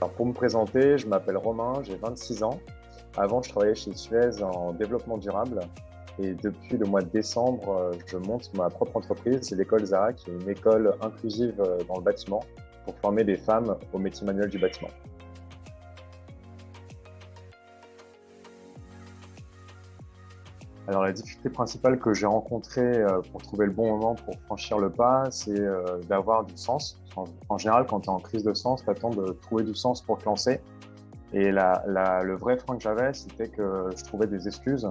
Alors pour me présenter, je m'appelle Romain, j'ai 26 ans. Avant, je travaillais chez Suez en développement durable et depuis le mois de décembre, je monte ma propre entreprise, c'est l'école Zara, qui est une école inclusive dans le bâtiment pour former des femmes au métier manuel du bâtiment. Alors la difficulté principale que j'ai rencontrée pour trouver le bon moment pour franchir le pas, c'est d'avoir du sens. En général, quand tu es en crise de sens, tu attends de trouver du sens pour te lancer. Et le vrai frein que j'avais, c'était que je trouvais des excuses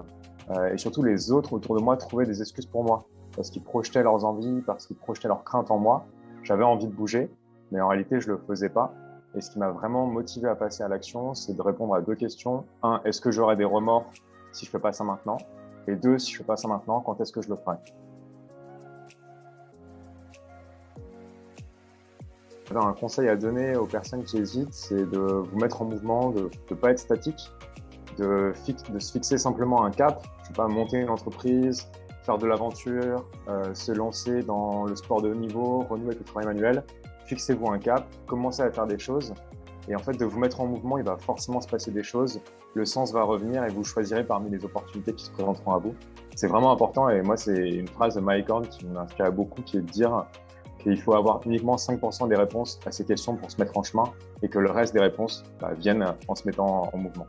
et surtout les autres autour de moi trouvaient des excuses pour moi parce qu'ils projetaient leurs envies, parce qu'ils projetaient leurs craintes en moi. J'avais envie de bouger, mais en réalité, je le faisais pas. Et ce qui m'a vraiment motivé à passer à l'action, c'est de répondre à deux questions. Un, est-ce que j'aurai des remords si je fais pas ça maintenant? Et deux, si je fais pas ça maintenant, quand est-ce que je le ferai? Alors, un conseil à donner aux personnes qui hésitent, c'est de vous mettre en mouvement, de ne pas être statique, de se fixer simplement un cap. Je ne sais pas, monter une entreprise, faire de l'aventure, se lancer dans le sport de haut niveau, renouer avec le travail manuel. Fixez-vous un cap, commencez à faire des choses. Et en fait, de vous mettre en mouvement, il va forcément se passer des choses. Le sens va revenir et vous choisirez parmi les opportunités qui se présenteront à vous. C'est vraiment important et moi, c'est une phrase de Mike Horn qui m'inspire beaucoup, qui est de dire qu'il faut avoir uniquement 5% des réponses à ces questions pour se mettre en chemin et que le reste des réponses viennent en se mettant en mouvement.